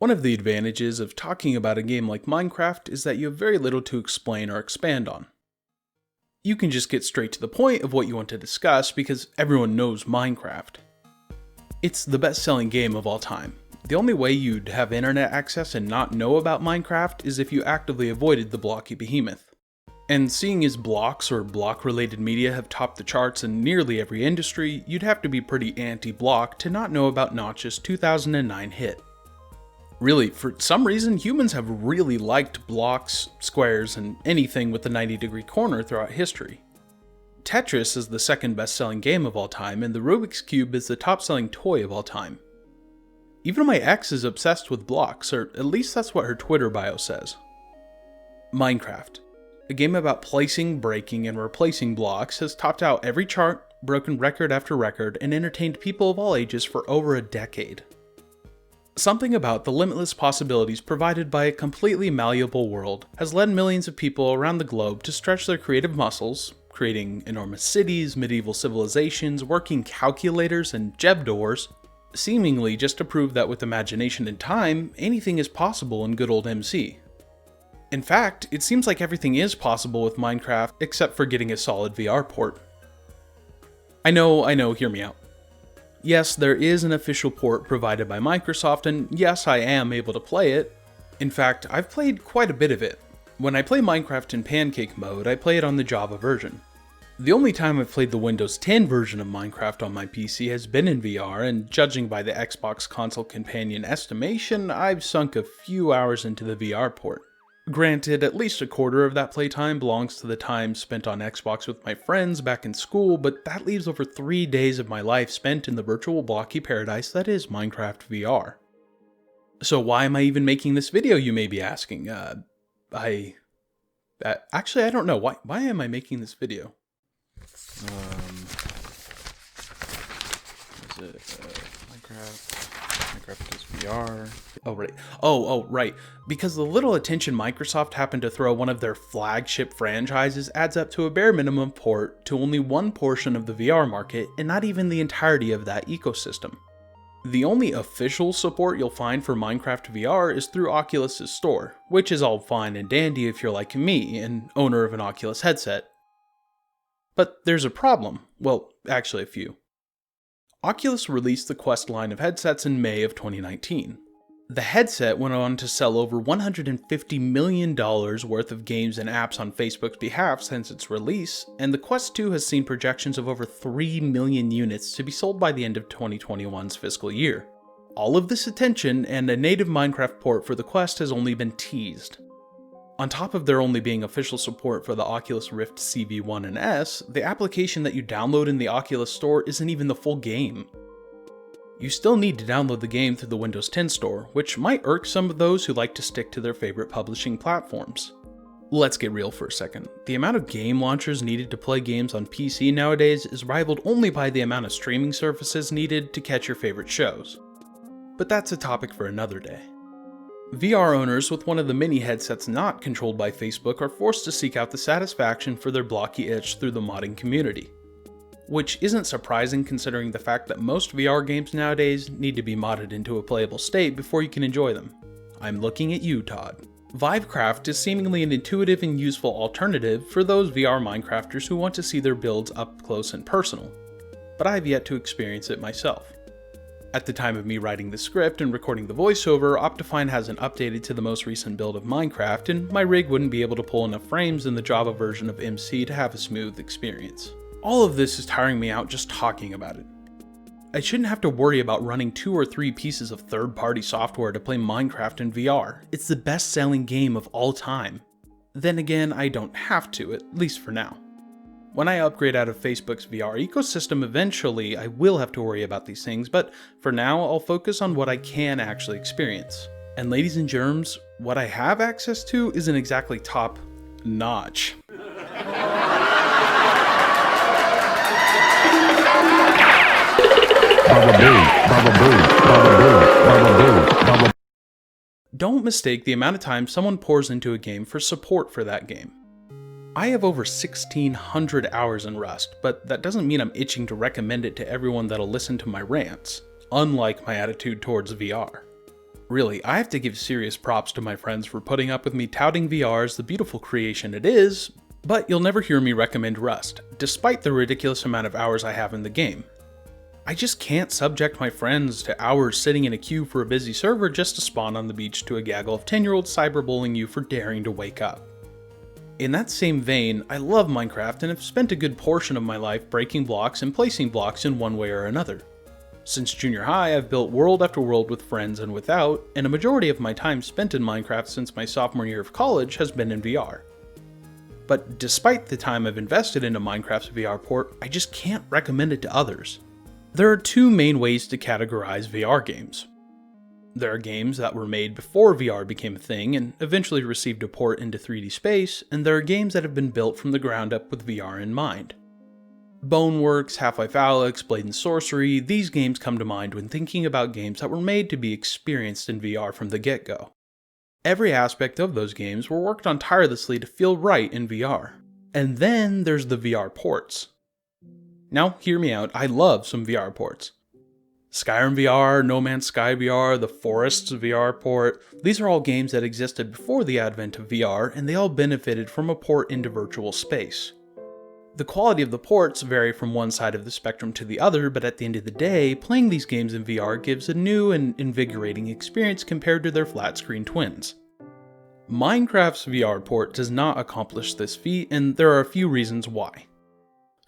One of the advantages of talking about a game like Minecraft is that you have very little to explain or expand on. You can just get straight to the point of what you want to discuss because everyone knows Minecraft. It's the best-selling game of all time. The only way you'd have internet access and not know about Minecraft is if you actively avoided the blocky behemoth. And seeing as blocks or block-related media have topped the charts in nearly every industry, you'd have to be pretty anti-block to not know about Notch's 2009 hit. Really, for some reason, humans have really liked blocks, squares, and anything with a 90-degree corner throughout history. Tetris is the second best-selling game of all time, and the Rubik's Cube is the top-selling toy of all time. Even my ex is obsessed with blocks, or at least that's what her Twitter bio says. Minecraft, a game about placing, breaking, and replacing blocks, has topped out every chart, broken record after record, and entertained people of all ages for over a decade. Something about the limitless possibilities provided by a completely malleable world has led millions of people around the globe to stretch their creative muscles, creating enormous cities, medieval civilizations, working calculators, and Jeb doors, seemingly just to prove that with imagination and time, anything is possible in good old MC. In fact, it seems like everything is possible with Minecraft except for getting a solid VR port. I know, hear me out. Yes, there is an official port provided by Microsoft, and yes, I am able to play it. In fact, I've played quite a bit of it. When I play Minecraft in pancake mode, I play it on the Java version. The only time I've played the Windows 10 version of Minecraft on my PC has been in VR, and judging by the Xbox Console Companion estimation, I've sunk a few hours into the VR port. Granted, at least a quarter of that playtime belongs to the time spent on Xbox with my friends back in school, but that leaves over 3 days of my life spent in the virtual blocky paradise that is Minecraft VR. So why am I even making this video, you may be asking? Actually, I don't know. Why am I making this video? Minecraft does VR. Oh, right. Because the little attention Microsoft happened to throw one of their flagship franchises adds up to a bare minimum port to only one portion of the VR market, and not even the entirety of that ecosystem. The only official support you'll find for Minecraft VR is through Oculus' store, which is all fine and dandy if you're like me, an owner of an Oculus headset. But there's a problem. Well, actually a few. Oculus released the Quest line of headsets in May of 2019. The headset went on to sell over $150 million worth of games and apps on Facebook's behalf since its release, and the Quest 2 has seen projections of over 3 million units to be sold by the end of 2021's fiscal year. All of this attention and a native Minecraft port for the Quest has only been teased. On top of there only being official support for the Oculus Rift CV1 and S, the application that you download in the Oculus Store isn't even the full game. You still need to download the game through the Windows 10 Store, which might irk some of those who like to stick to their favorite publishing platforms. Let's get real for a second. The amount of game launchers needed to play games on PC nowadays is rivaled only by the amount of streaming services needed to catch your favorite shows. But that's a topic for another day. VR owners with one of the many headsets not controlled by Facebook are forced to seek out the satisfaction for their blocky itch through the modding community. Which isn't surprising considering the fact that most VR games nowadays need to be modded into a playable state before you can enjoy them. I'm looking at you, Todd. Vivecraft is seemingly an intuitive and useful alternative for those VR Minecrafters who want to see their builds up close and personal, but I've yet to experience it myself. At the time of me writing the script and recording the voiceover, Optifine hasn't updated to the most recent build of Minecraft, and my rig wouldn't be able to pull enough frames in the Java version of MC to have a smooth experience. All of this is tiring me out just talking about it. I shouldn't have to worry about running 2 or 3 pieces of third-party software to play Minecraft in VR. It's the best-selling game of all time. Then again, I don't have to, at least for now. When I upgrade out of Facebook's VR ecosystem eventually, I will have to worry about these things, but for now, I'll focus on what I can actually experience. And ladies and germs, what I have access to isn't exactly top-notch. Don't mistake the amount of time someone pours into a game for support for that game. I have over 1,600 hours in Rust, but that doesn't mean I'm itching to recommend it to everyone that'll listen to my rants, unlike my attitude towards VR. Really, I have to give serious props to my friends for putting up with me touting VR as the beautiful creation it is, but you'll never hear me recommend Rust, despite the ridiculous amount of hours I have in the game. I just can't subject my friends to hours sitting in a queue for a busy server just to spawn on the beach to a gaggle of 10-year-olds cyberbullying you for daring to wake up. In that same vein, I love Minecraft and have spent a good portion of my life breaking blocks and placing blocks in one way or another. Since junior high, I've built world after world with friends and without, and a majority of my time spent in Minecraft since my sophomore year of college has been in VR. But despite the time I've invested into Minecraft's VR port, I just can't recommend it to others. There are two main ways to categorize VR games. There are games that were made before VR became a thing and eventually received a port into 3D space, and there are games that have been built from the ground up with VR in mind. Boneworks, Half-Life Alyx, Blade and Sorcery, these games come to mind when thinking about games that were made to be experienced in VR from the get-go. Every aspect of those games were worked on tirelessly to feel right in VR. And then there's the VR ports. Now, hear me out, I love some VR ports. Skyrim VR, No Man's Sky VR, The Forest's VR port, these are all games that existed before the advent of VR, and they all benefited from a port into virtual space. The quality of the ports vary from one side of the spectrum to the other, but at the end of the day, playing these games in VR gives a new and invigorating experience compared to their flat-screen twins. Minecraft's VR port does not accomplish this feat, and there are a few reasons why.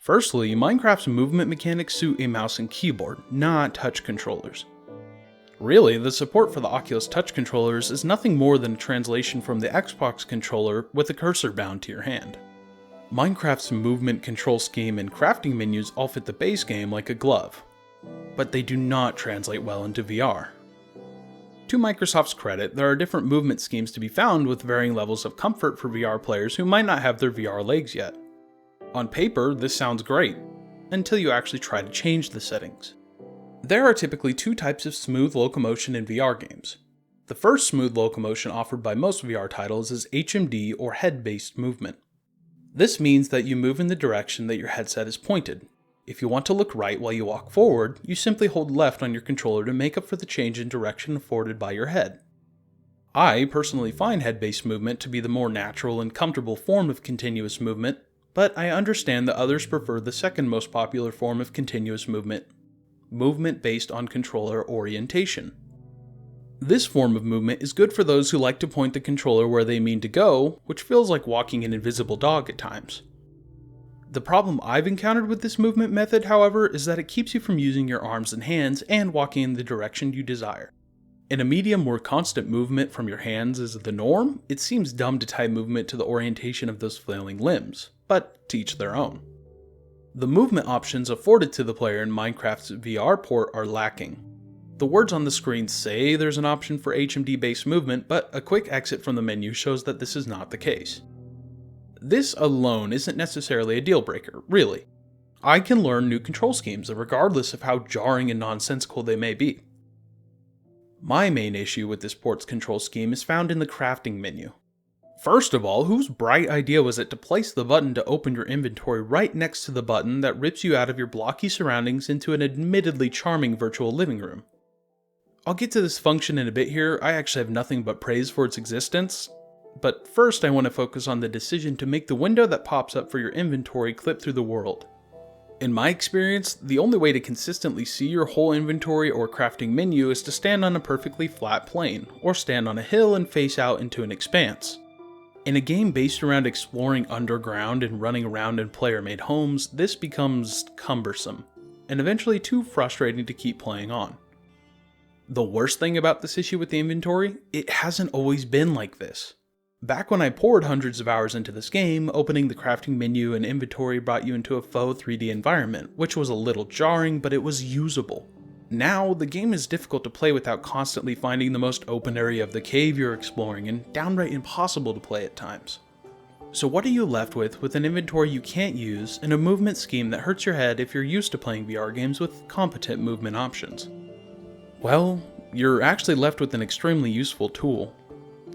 Firstly, Minecraft's movement mechanics suit a mouse and keyboard, not touch controllers. Really, the support for the Oculus touch controllers is nothing more than a translation from the Xbox controller with a cursor bound to your hand. Minecraft's movement control scheme and crafting menus all fit the base game like a glove, but they do not translate well into VR. To Microsoft's credit, there are different movement schemes to be found with varying levels of comfort for VR players who might not have their VR legs yet. On paper, this sounds great, until you actually try to change the settings. There are typically two types of smooth locomotion in VR games. The first smooth locomotion offered by most VR titles is HMD or head-based movement. This means that you move in the direction that your headset is pointed. If you want to look right while you walk forward, you simply hold left on your controller to make up for the change in direction afforded by your head. I personally find head-based movement to be the more natural and comfortable form of continuous movement, but I understand that others prefer the second most popular form of continuous movement based on controller orientation. This form of movement is good for those who like to point the controller where they mean to go, which feels like walking an invisible dog at times. The problem I've encountered with this movement method, however, is that it keeps you from using your arms and hands and walking in the direction you desire. In a medium where constant movement from your hands is the norm, it seems dumb to tie movement to the orientation of those flailing limbs, but to each their own. The movement options afforded to the player in Minecraft's VR port are lacking. The words on the screen say there's an option for HMD-based movement, but a quick exit from the menu shows that this is not the case. This alone isn't necessarily a deal breaker, really. I can learn new control schemes regardless of how jarring and nonsensical they may be. My main issue with this port's control scheme is found in the crafting menu. First of all, whose bright idea was it to place the button to open your inventory right next to the button that rips you out of your blocky surroundings into an admittedly charming virtual living room? I'll get to this function in a bit here, I actually have nothing but praise for its existence. But first I want to focus on the decision to make the window that pops up for your inventory clip through the world. In my experience, the only way to consistently see your whole inventory or crafting menu is to stand on a perfectly flat plane, or stand on a hill and face out into an expanse. In a game based around exploring underground and running around in player-made homes, this becomes cumbersome, and eventually too frustrating to keep playing on. The worst thing about this issue with the inventory, it hasn't always been like this. Back when I poured hundreds of hours into this game, opening the crafting menu and inventory brought you into a faux 3D environment, which was a little jarring, but it was usable. Now, the game is difficult to play without constantly finding the most open area of the cave you're exploring, and downright impossible to play at times. So what are you left with an inventory you can't use, and a movement scheme that hurts your head if you're used to playing VR games with competent movement options? Well, you're actually left with an extremely useful tool.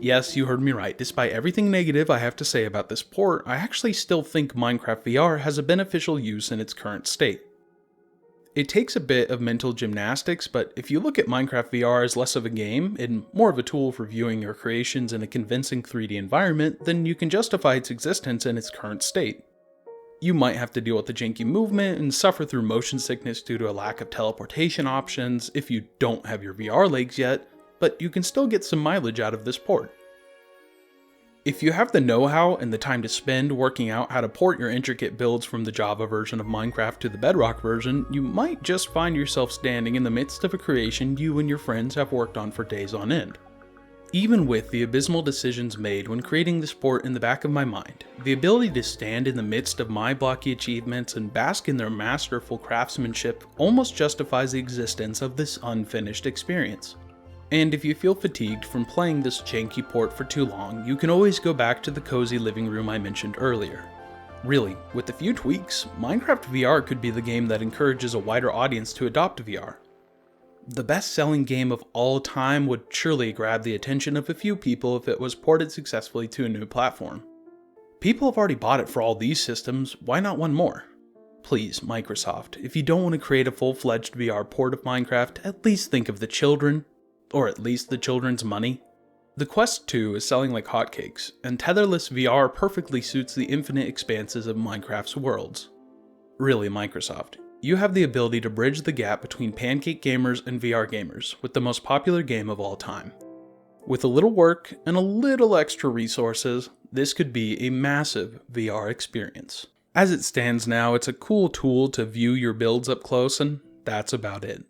Yes, you heard me right, despite everything negative I have to say about this port, I actually still think Minecraft VR has a beneficial use in its current state. It takes a bit of mental gymnastics, but if you look at Minecraft VR as less of a game and more of a tool for viewing your creations in a convincing 3D environment, then you can justify its existence in its current state. You might have to deal with the janky movement and suffer through motion sickness due to a lack of teleportation options if you don't have your VR legs yet, but you can still get some mileage out of this port. If you have the know-how and the time to spend working out how to port your intricate builds from the Java version of Minecraft to the Bedrock version, you might just find yourself standing in the midst of a creation you and your friends have worked on for days on end. Even with the abysmal decisions made when creating this port in the back of my mind, the ability to stand in the midst of my blocky achievements and bask in their masterful craftsmanship almost justifies the existence of this unfinished experience. And if you feel fatigued from playing this janky port for too long, you can always go back to the cozy living room I mentioned earlier. Really, with a few tweaks, Minecraft VR could be the game that encourages a wider audience to adopt VR. The best-selling game of all time would surely grab the attention of a few people if it was ported successfully to a new platform. People have already bought it for all these systems, why not one more? Please, Microsoft, if you don't want to create a full-fledged VR port of Minecraft, at least think of the children. Or at least the children's money. The Quest 2 is selling like hotcakes, and tetherless VR perfectly suits the infinite expanses of Minecraft's worlds. Really, Microsoft, you have the ability to bridge the gap between pancake gamers and VR gamers with the most popular game of all time. With a little work and a little extra resources, this could be a massive VR experience. As it stands now, it's a cool tool to view your builds up close, and that's about it.